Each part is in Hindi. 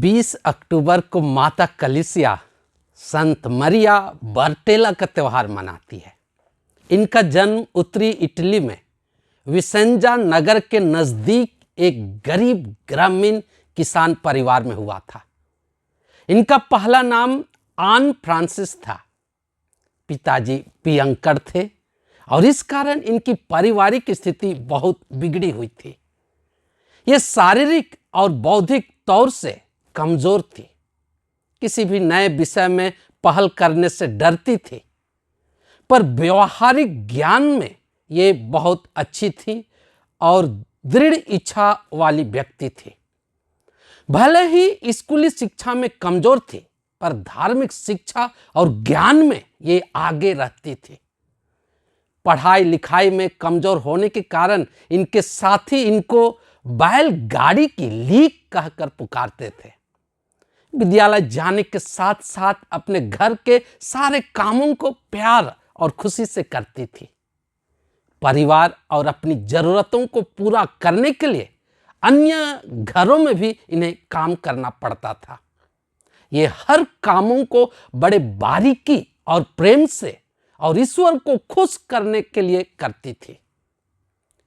20 अक्टूबर को माता कलीसिया संत मरिया बर्टेला का त्यौहार मनाती है। इनका जन्म उत्तरी इटली में विसेंजा नगर के नज़दीक एक गरीब ग्रामीण किसान परिवार में हुआ था। इनका पहला नाम आन फ्रांसिस था। पिताजी पियंकर थे और इस कारण इनकी पारिवारिक स्थिति बहुत बिगड़ी हुई थी। ये शारीरिक और बौद्धिक तौर से कमजोर थी। किसी भी नए विषय में पहल करने से डरती थी, पर व्यवहारिक ज्ञान में ये बहुत अच्छी थी और दृढ़ इच्छा वाली व्यक्ति थी। भले ही स्कूली शिक्षा में कमजोर थी, पर धार्मिक शिक्षा और ज्ञान में ये आगे रहती थी। पढ़ाई लिखाई में कमजोर होने के कारण इनके साथी इनको बैलगाड़ी की लीक कहकर पुकारते थे। विद्यालय जाने के साथ साथ अपने घर के सारे कामों को प्यार और खुशी से करती थी। परिवार और अपनी जरूरतों को पूरा करने के लिए अन्य घरों में भी इन्हें काम करना पड़ता था। ये हर कामों को बड़े बारीकी और प्रेम से और ईश्वर को खुश करने के लिए करती थी।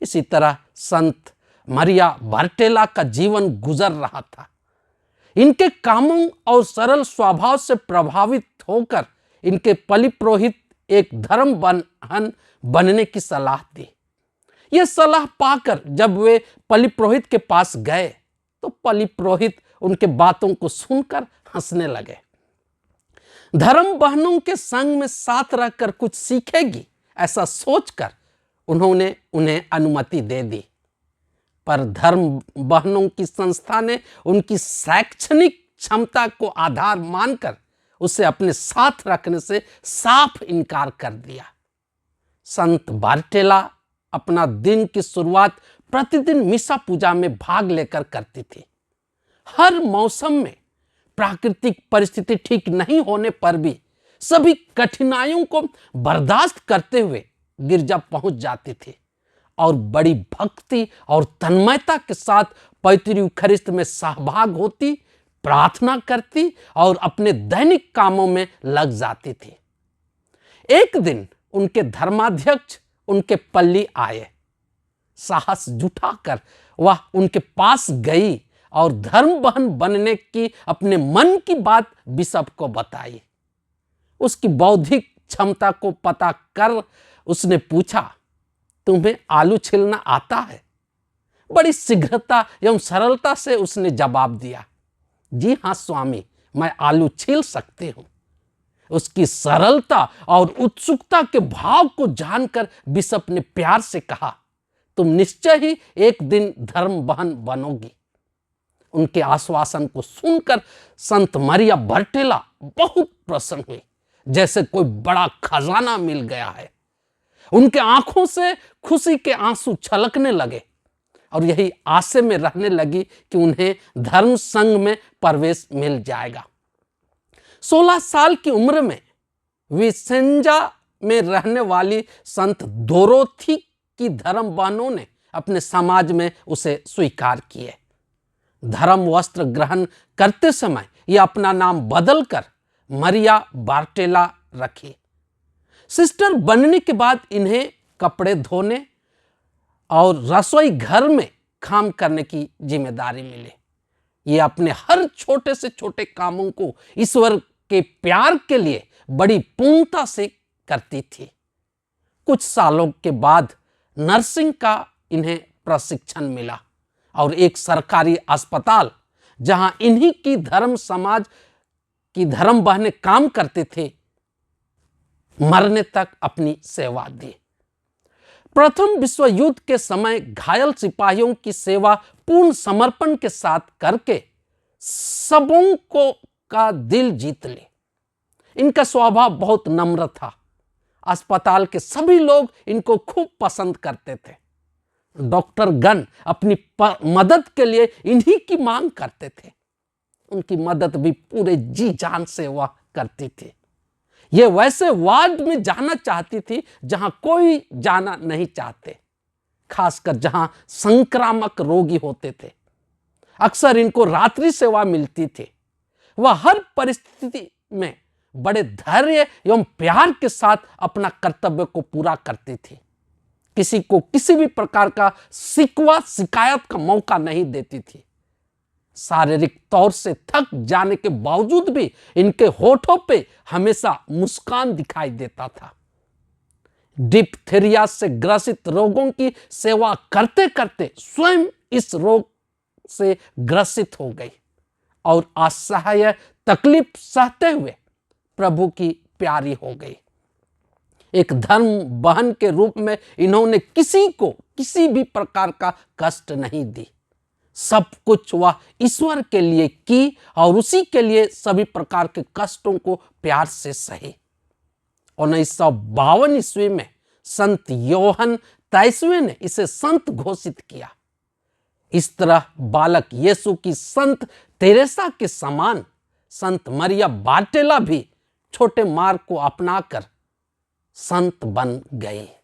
इसी तरह संत मरिया बर्टेला का जीवन गुजर रहा था। इनके कामों और सरल स्वभाव से प्रभावित होकर इनके पलिपुरोहित एक धर्म बहन बनने की सलाह दी। यह सलाह पाकर जब वे पलिपुरोहित के पास गए तो पलिपुरोहित उनके बातों को सुनकर हंसने लगे। धर्म बहनों के संग में साथ रहकर कुछ सीखेगी, ऐसा सोचकर उन्होंने उन्हें अनुमति दे दी। पर धर्म बहनों की संस्था ने उनकी शैक्षणिक क्षमता को आधार मानकर उसे अपने साथ रखने से साफ इनकार कर दिया। संत बर्टेला अपना दिन की शुरुआत प्रतिदिन मिसा पूजा में भाग लेकर करती थी। हर मौसम में प्राकृतिक परिस्थिति ठीक नहीं होने पर भी सभी कठिनाइयों को बर्दाश्त करते हुए गिरजा पहुंच जाती थी और बड़ी भक्ति और तन्मयता के साथ पवित्र यूखरिस्त में सहभाग होती, प्रार्थना करती और अपने दैनिक कामों में लग जाती थी। एक दिन उनके धर्माध्यक्ष उनके पल्ली आए। साहस जुटाकर वह उनके पास गई और धर्म बहन बनने की अपने मन की बात बिशप को बताई। उसकी बौद्धिक क्षमता को पता कर उसने पूछा, तुम्हें आलू छीलना आता है? बड़ी शीघ्रता एवं सरलता से उसने जवाब दिया, जी हाँ स्वामी, मैं आलू छील सकती हूं। उसकी सरलता और उत्सुकता के भाव को जानकर बिशप ने प्यार से कहा, तुम निश्चय ही एक दिन धर्म बहन बनोगी। उनके आश्वासन को सुनकर संत मरिया बर्टेला बहुत प्रसन्न हुई, जैसे कोई बड़ा खजाना मिल गया है। उनके आंखों से खुशी के आंसू छलकने लगे और यही आशा में रहने लगी कि उन्हें धर्म संघ में प्रवेश मिल जाएगा। 16 साल की उम्र में विसेंजा में रहने वाली संत दोरोथी की धर्म बहनों ने अपने समाज में उसे स्वीकार किए। धर्म वस्त्र ग्रहण करते समय यह अपना नाम बदलकर मरिया बर्टेला रखी। सिस्टर बनने के बाद इन्हें कपड़े धोने और रसोई घर में काम करने की जिम्मेदारी मिली। ये अपने हर छोटे से छोटे कामों को ईश्वर के प्यार के लिए बड़ी पूर्णता से करती थी। कुछ सालों के बाद नर्सिंग का इन्हें प्रशिक्षण मिला और एक सरकारी अस्पताल जहां इन्हीं की धर्म समाज की धर्म बहनें काम करते थे, मरने तक अपनी सेवा दी। प्रथम विश्व युद्ध के समय घायल सिपाहियों की सेवा पूर्ण समर्पण के साथ करके सबों को का दिल जीत ली। इनका स्वभाव बहुत नम्र था। अस्पताल के सभी लोग इनको खूब पसंद करते थे। डॉक्टर गण अपनी मदद के लिए इन्हीं की मांग करते थे। उनकी मदद भी पूरे जी जान से वह करती थी। ये वैसे वार्ड में जाना चाहती थी जहां कोई जाना नहीं चाहते, खासकर जहां संक्रामक रोगी होते थे। अक्सर इनको रात्रि सेवा मिलती थी। वह हर परिस्थिति में बड़े धैर्य एवं प्यार के साथ अपना कर्तव्य को पूरा करती थी। किसी को किसी भी प्रकार का शिकवा शिकायत का मौका नहीं देती थी। शारीरिक तौर से थक जाने के बावजूद भी इनके होठों पे हमेशा मुस्कान दिखाई देता था। डिप्थीरिया से ग्रसित रोगों की सेवा करते करते स्वयं इस रोग से ग्रसित हो गई और असहाय तकलीफ सहते हुए प्रभु की प्यारी हो गई। एक धर्म बहन के रूप में इन्होंने किसी को किसी भी प्रकार का कष्ट नहीं दी। सब कुछ वह ईश्वर के लिए की और उसी के लिए सभी प्रकार के कष्टों को प्यार से सही। 1952 ईस्वी में संत योहन 23वें ने इसे संत घोषित किया। इस तरह बालक यीशु की संत तेरेसा के समान संत मरिया बार्टेला भी छोटे मार्ग को अपनाकर संत बन गए।